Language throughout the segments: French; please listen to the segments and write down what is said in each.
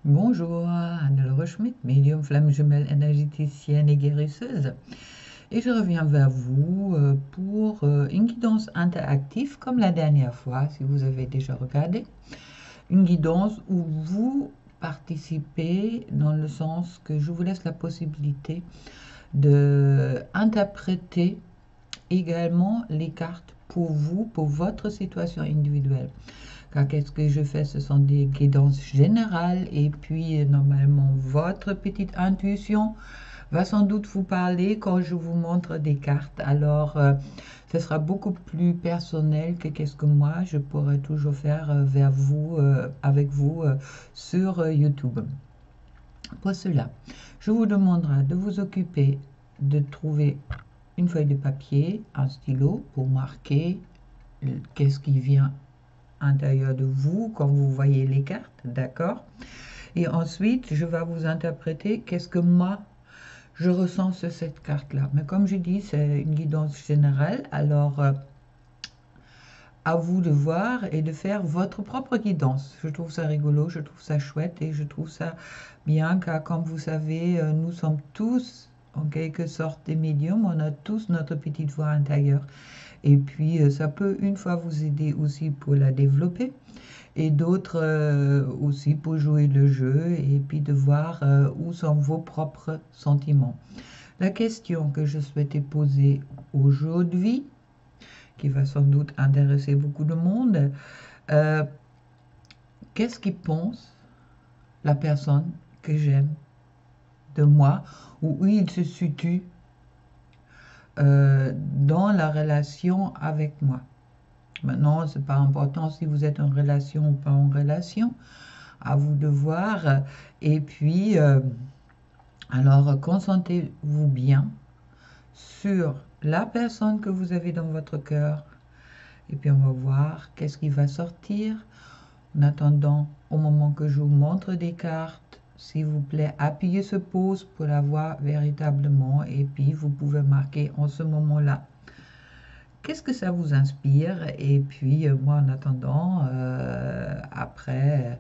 Bonjour, Anne-Laure Schmidt, médium flamme jumelle énergéticienne et guérisseuse. Et je reviens vers vous pour une guidance interactive comme la dernière fois, si vous avez déjà regardé. Une guidance où vous participez dans le sens que je vous laisse la possibilité de interpréter également les cartes pour vous, pour votre situation individuelle. Car qu'est-ce que je fais? Ce sont des guidances générales et puis normalement votre petite intuition va sans doute vous parler quand je vous montre des cartes. Alors ce sera beaucoup plus personnel que qu'est-ce que moi je pourrais toujours faire vers vous, avec vous sur YouTube. Pour cela, je vous demanderai de vous occuper de trouver une feuille de papier, un stylo pour marquer qu'est-ce qui vient intérieur de vous quand vous voyez les cartes, d'accord? Et ensuite, je vais vous interpréter qu'est-ce que moi je ressens sur cette carte-là. Mais comme je dis, c'est une guidance générale, alors à vous de voir et de faire votre propre guidance. Je trouve ça rigolo, je trouve ça chouette et je trouve ça bien car comme vous savez, nous sommes tous en quelque sorte des médiums, on a tous notre petite voix intérieure. Et puis ça peut une fois vous aider aussi pour la développer et d'autres aussi pour jouer le jeu et puis de voir où sont vos propres sentiments. La question que je souhaitais poser aujourd'hui, qui va sans doute intéresser beaucoup de monde, euh, qu'est-ce qui pense la personne que j'aime de moi ou où il se situe dans la relation avec moi? Maintenant, c'est pas important si vous êtes en relation ou pas en relation, à vous de voir. Et puis, alors, concentrez-vous bien sur la personne que vous avez dans votre cœur. Et puis, on va voir qu'est-ce qui va sortir. En attendant, au moment que je vous montre des cartes, s'il vous plaît, appuyez sur pause pour la voir véritablement. Et puis, vous pouvez marquer en ce moment-là qu'est-ce que ça vous inspire. Et puis, moi, en attendant, après,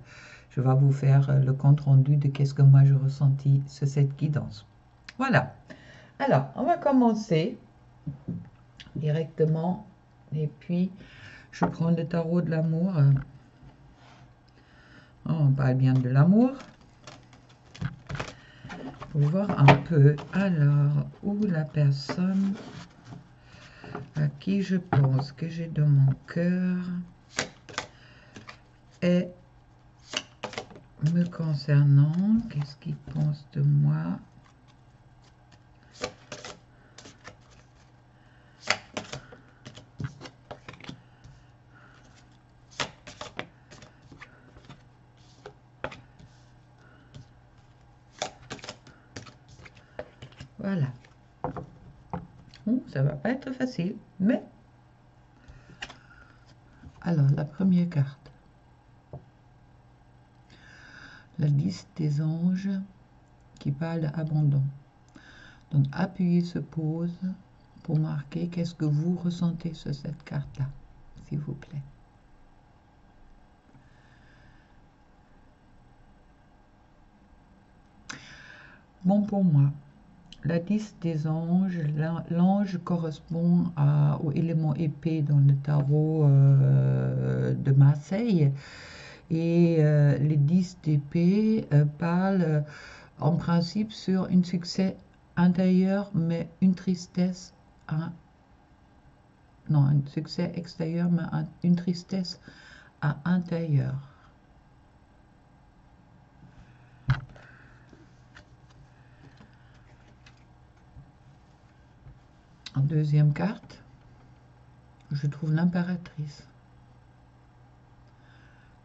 je vais vous faire le compte-rendu de qu'est-ce que moi j'ai ressenti sur cette guidance. Voilà. Alors, on va commencer directement. Et puis, je prends le tarot de l'amour. On parle bien de l'amour. Pour voir un peu, alors, où la personne à qui je pense que j'ai dans mon cœur est me concernant. Qu'est-ce qu'il pense de moi? Voilà. Bon, ça va pas être facile, mais... Alors, la première carte. La 10 des anges qui parle d'abandon. Donc, appuyez sur pause pour marquer qu'est-ce que vous ressentez sur cette carte-là, s'il vous plaît. Bon, pour moi, la 10 des anges, l'ange correspond au élément épée dans le tarot de Marseille. Et les 10 d'épée parlent en principe sur un succès intérieur, mais une tristesse, non, un succès extérieur, mais une tristesse à intérieur. En deuxième carte, je trouve l'impératrice,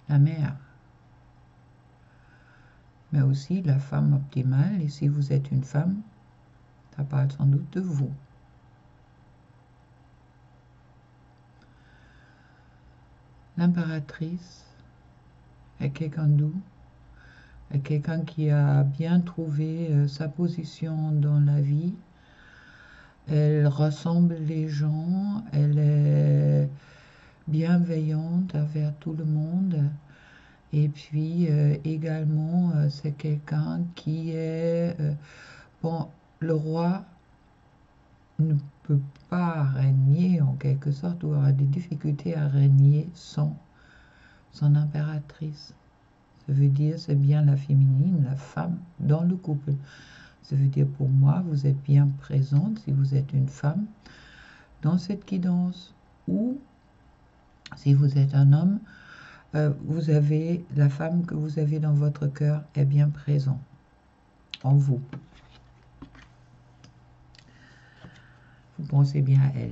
la mère, mais aussi la femme optimale. Et si vous êtes une femme, ça parle sans doute de vous. L'impératrice est quelqu'un de doux, est quelqu'un qui a bien trouvé sa position dans la vie. Elle ressemble les gens, elle est bienveillante envers tout le monde Et puis également, c'est quelqu'un qui est... bon, le roi ne peut pas régner en quelque sorte, ou aura des difficultés à régner sans son impératrice. Ça veut dire c'est bien la féminine, la femme dans le couple. Ça veut dire pour moi, vous êtes bien présente si vous êtes une femme dans cette guidance, ou si vous êtes un homme, vous avez la femme que vous avez dans votre cœur est bien présente en vous. Vous pensez bien à elle.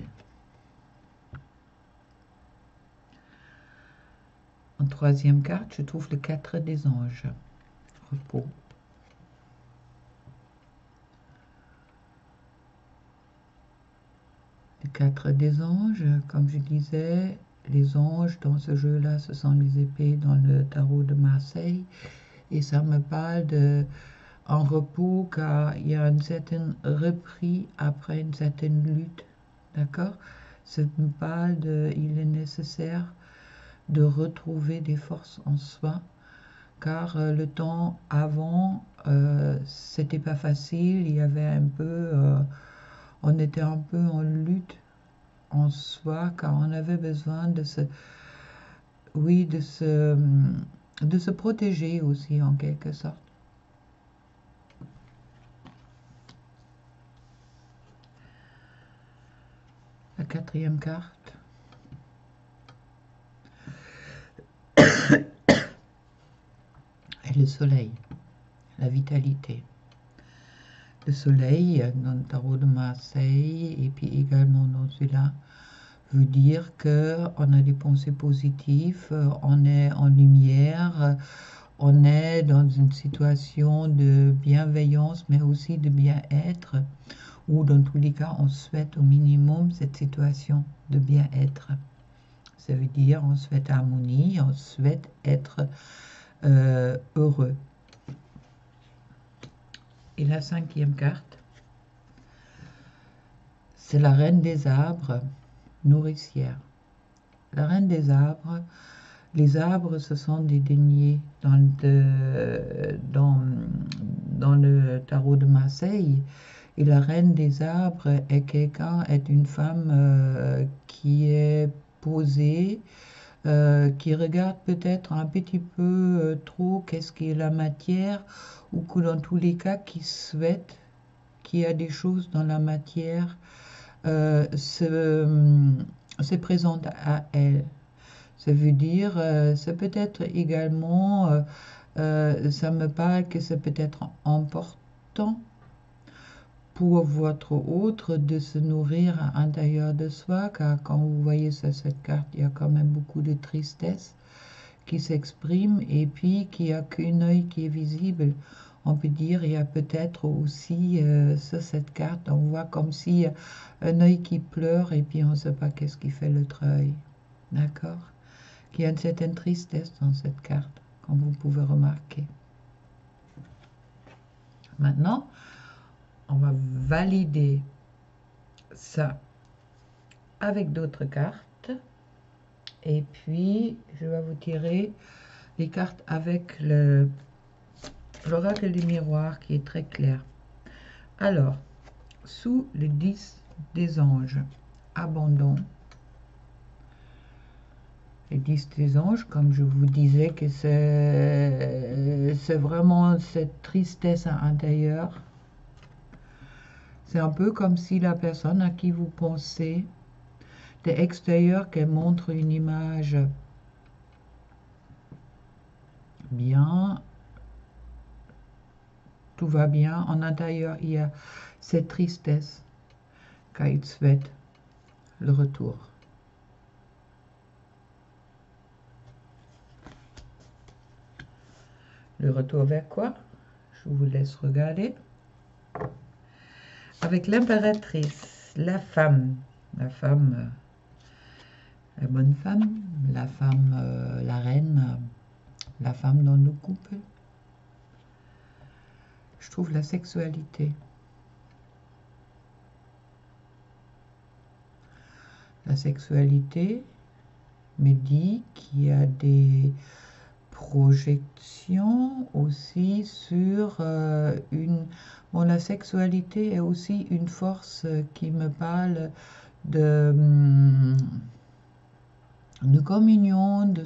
En troisième carte, je trouve le 4 des anges. Repos. Le 4 des anges, comme je disais, les anges dans ce jeu-là, ce sont les épées dans le tarot de Marseille. Et ça me parle de en repos car il y a une certaine reprise après une certaine lutte. D'accord? Ça me parle de il est nécessaire de retrouver des forces en soi car le temps avant c'était pas facile, il y avait un peu on était un peu en lutte en soi car on avait besoin de se oui de se protéger aussi en quelque sorte. La quatrième carte. Et le soleil, la vitalité. Le soleil dans le tarot de Marseille et puis également dans celui-là veut dire qu'on a des pensées positives, on est en lumière, on est dans une situation de bienveillance mais aussi de bien-être, ou dans tous les cas on souhaite au minimum cette situation de bien-être. Ça veut dire on souhaite harmonie, on souhaite être heureux. Et la cinquième carte, c'est la reine des arbres, nourricière. La reine des arbres, les arbres, ce sont des deniers dans le tarot de Marseille. Et la reine des arbres est une femme qui est posée, qui regarde peut-être un petit peu trop qu'est-ce qui est la matière, ou que dans tous les cas qui souhaite qu'il y a des choses dans la matière se présente à elle. Ça veut dire, c'est peut-être également, ça me parle que c'est peut-être important pour votre autre de se nourrir à l'intérieur de soi, car quand vous voyez sur cette carte, il y a quand même beaucoup de tristesse qui s'exprime et puis qu'il n'y a qu'un œil qui est visible. On peut dire il y a peut-être aussi sur cette carte, on voit comme si un œil qui pleure et puis on ne sait pas qu'est-ce qui fait l'autre œil. D'accord? Il y a une certaine tristesse dans cette carte, comme vous pouvez remarquer. Maintenant, on va valider ça avec d'autres cartes. Et puis, je vais vous tirer les cartes avec l'oracle du miroir qui est très clair. Alors, sous le 10 des anges, abandon. Les 10 des anges, comme je vous disais, que c'est vraiment cette tristesse à l'intérieur. C'est un peu comme si la personne à qui vous pensez de l'extérieur, qu'elle montre une image bien, tout va bien. En intérieur, il y a cette tristesse car il souhaite le retour. Le retour vers quoi? Je vous laisse regarder. Avec l'impératrice, la femme, la bonne femme, la femme, la reine, la femme dans le couple. Je trouve la sexualité. La sexualité me dit qu'il y a des projection aussi sur Bon, la sexualité est aussi une force qui me parle de communion, de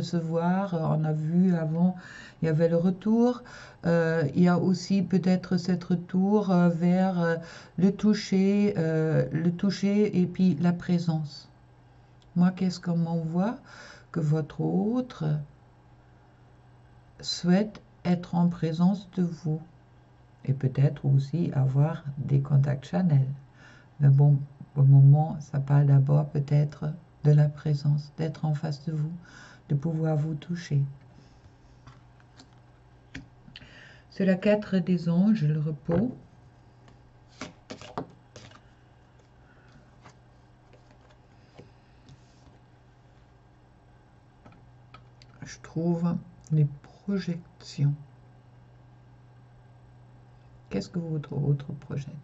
se voir. On a vu avant, il y avait le retour. Il y a aussi peut-être cet retour vers le toucher et puis la présence. Moi, qu'est-ce qu'on m'envoie? Que votre autre souhaite être en présence de vous. Et peut-être aussi avoir des contacts Chanel. Mais bon, au moment, ça parle d'abord peut-être de la présence, d'être en face de vous, de pouvoir vous toucher. C'est la 4 des anges, le repos. Je trouve les projections. Qu'est-ce que votre autre projette?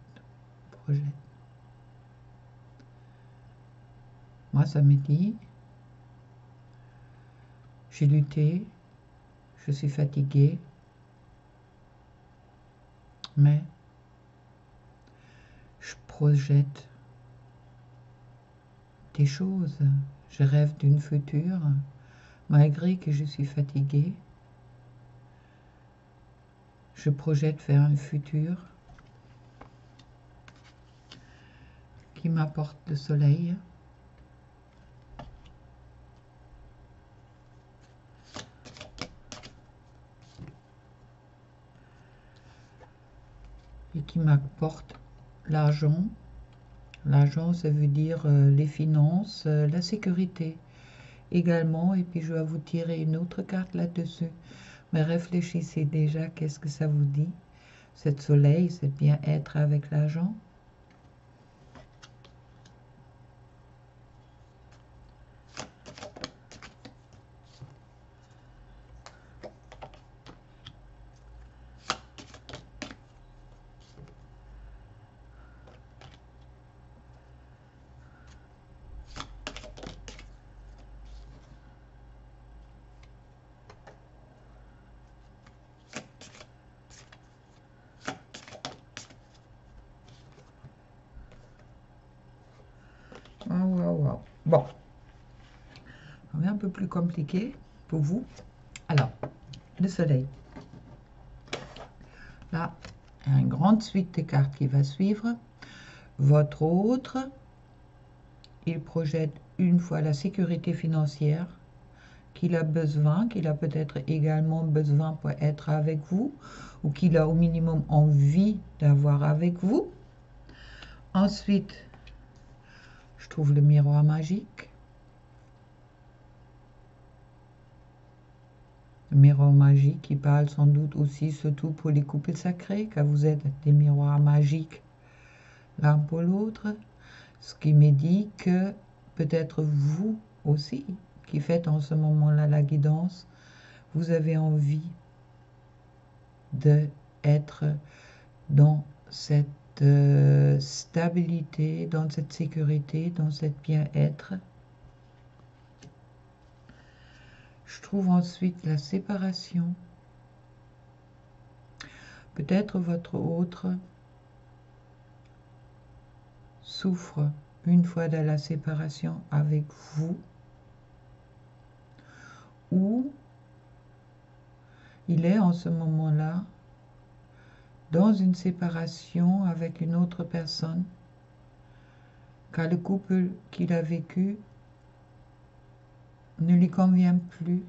Moi, ça me dit, j'ai lutté, je suis fatiguée, mais je projette des choses. Je rêve d'une future, malgré que je suis fatiguée. Je projette vers un futur qui m'apporte le soleil. Et qui m'apporte l'argent. L'argent, ça veut dire les finances, la sécurité également. Et puis je vais vous tirer une autre carte là-dessus. Mais réfléchissez déjà, qu'est-ce que ça vous dit? Cet soleil, c'est bien être avec l'argent. Wow. Bon, on est un peu plus compliqué pour vous. Alors, le soleil. Là, il y a une grande suite de cartes qui va suivre. Votre autre, il projette une fois la sécurité financière qu'il a besoin, qu'il a peut-être également besoin pour être avec vous, ou qu'il a au minimum envie d'avoir avec vous. Ensuite, je trouve le miroir magique. Le miroir magique qui parle sans doute aussi, surtout pour les couples sacrés, car vous êtes des miroirs magiques l'un pour l'autre. Ce qui me dit que peut-être vous aussi, qui faites en ce moment-là la guidance, vous avez envie d'être dans cette stabilité, dans cette sécurité, dans cette bien-être. Je trouve ensuite la séparation. Peut-être votre autre souffre une fois de la séparation avec vous, ou il est en ce moment-là dans une séparation avec une autre personne, car le couple qu'il a vécu ne lui convient plus.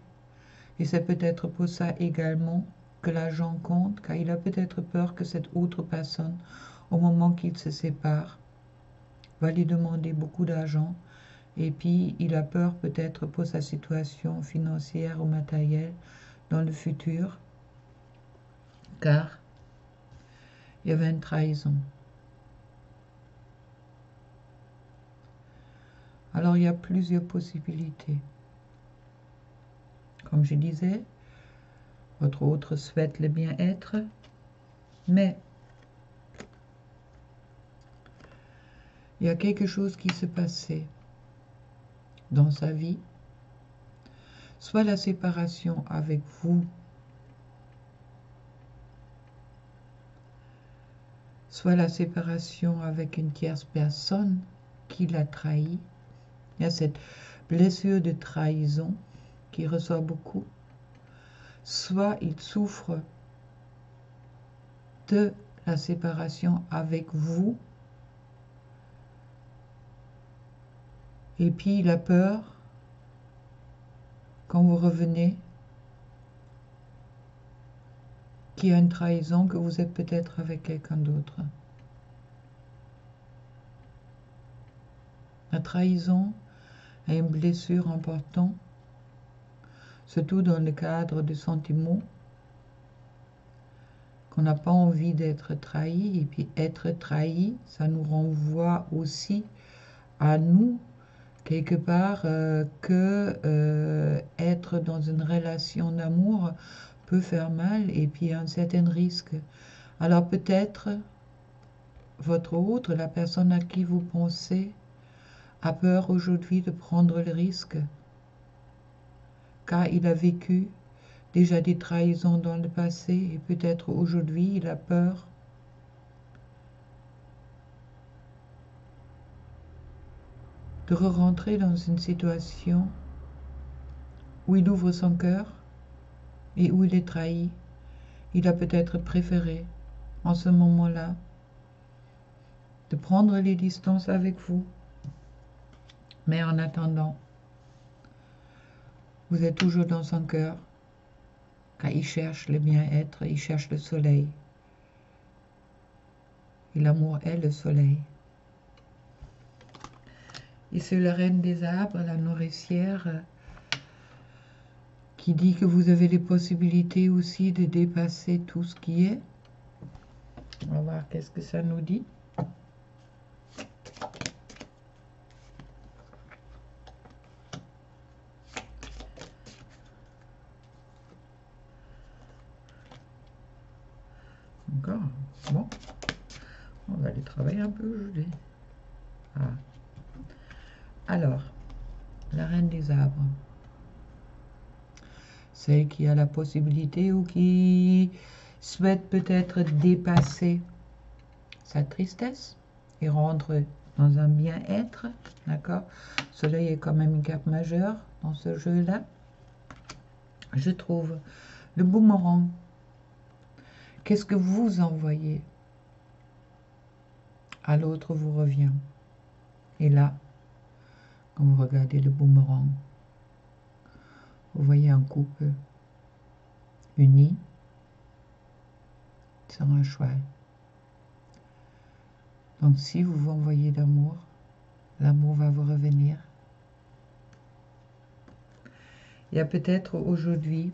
Et c'est peut-être pour ça également que l'argent compte, car il a peut-être peur que cette autre personne, au moment qu'il se sépare, va lui demander beaucoup d'argent. Et puis, il a peur peut-être pour sa situation financière ou matérielle dans le futur, car il y avait une trahison. Alors, il y a plusieurs possibilités. Comme je disais, votre autre souhaite le bien-être, mais il y a quelque chose qui se passait dans sa vie. soit la séparation avec vous, soit la séparation avec une tierce personne qui l'a trahi. Il y a cette blessure de trahison qui reçoit beaucoup. Soit il souffre de la séparation avec vous, et puis il a peur, quand vous revenez, qu'il y a une trahison, que vous êtes peut-être avec quelqu'un d'autre. La trahison est une blessure importante, surtout dans le cadre de sentiments, qu'on n'a pas envie d'être trahi, et puis être trahi, ça nous renvoie aussi à nous, quelque part, que être dans une relation d'amour peut faire mal, et puis un certain risque. Alors peut-être, votre autre, la personne à qui vous pensez, a peur aujourd'hui de prendre le risque, car il a vécu déjà des trahisons dans le passé, et peut-être aujourd'hui il a peur de re-rentrer dans une situation où il ouvre son cœur et où il est trahi. Il a peut-être préféré, en ce moment-là, de prendre les distances avec vous. Mais en attendant, vous êtes toujours dans son cœur, car il cherche le bien-être, il cherche le soleil. Et l'amour est le soleil. Et c'est la reine des arbres, la nourricière, qui dit que vous avez les possibilités aussi de dépasser tout ce qui est. On va voir qu'est-ce que ça nous dit. Encore. Bon. On va aller travailler un peu aujourd'hui. Ah. Alors, la reine des arbres. Celle qui a la possibilité ou qui souhaite peut-être dépasser sa tristesse et rentrer dans un bien-être, d'accord? Soleil est quand même une carte majeure dans ce jeu-là. Je trouve le boomerang. Qu'est-ce que vous envoyez à l'autre vous revient. Et là, quand vous regardez le boomerang, vous voyez un couple uni sur un cheval. Donc si vous vous envoyez d'amour, l'amour va vous revenir. Il y a peut-être aujourd'hui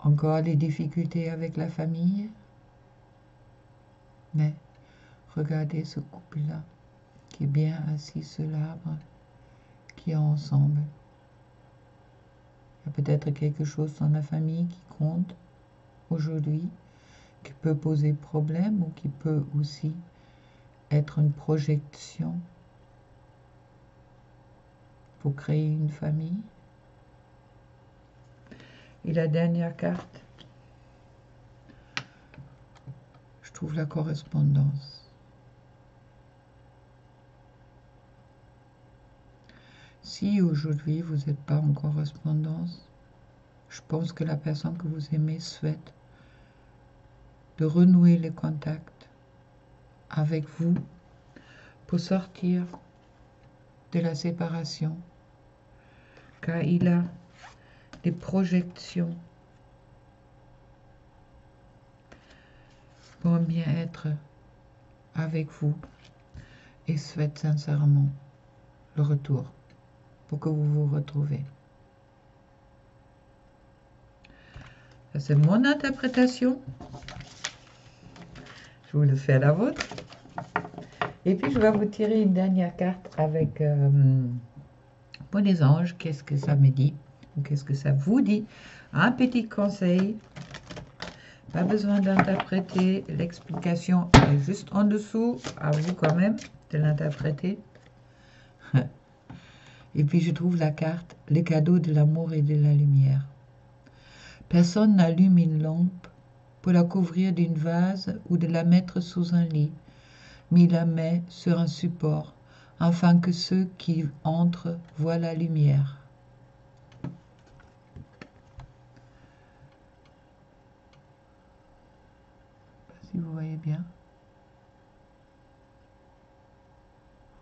encore des difficultés avec la famille, mais regardez ce couple-là qui est bien assis sur l'arbre, qui est ensemble. Il y a peut-être quelque chose dans la famille qui compte aujourd'hui, qui peut poser problème ou qui peut aussi être une projection pour créer une famille. Et la dernière carte, je trouve la correspondance. Si aujourd'hui vous n'êtes pas en correspondance, je pense que la personne que vous aimez souhaite de renouer les contacts avec vous pour sortir de la séparation, car il a des projections pour un bien-être avec vous et souhaite sincèrement le retour pour que vous vous retrouvez. C'est mon interprétation. Je vous le fais à la vôtre. Et puis, je vais vous tirer une dernière carte avec, pour les anges, qu'est-ce que ça me dit? Ou qu'est-ce que ça vous dit? Un petit conseil. Pas besoin d'interpréter. L'explication est juste en dessous. À vous quand même de l'interpréter. Et puis je trouve la carte, les cadeaux de l'amour et de la lumière. Personne n'allume une lampe pour la couvrir d'une vase ou de la mettre sous un lit, mais il la met sur un support, afin que ceux qui entrent voient la lumière. Je sais pas si vous voyez bien.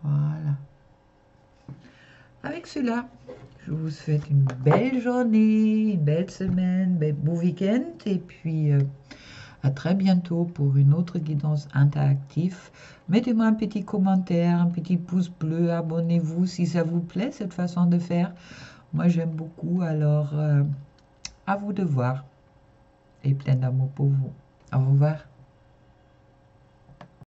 Voilà. Avec cela, je vous souhaite une belle journée, une belle semaine, un beau week-end, et puis à très bientôt pour une autre guidance interactive. Mettez-moi un petit commentaire, un petit pouce bleu, abonnez-vous si ça vous plaît, cette façon de faire. Moi, j'aime beaucoup, alors à vous de voir. Et plein d'amour pour vous. Au revoir.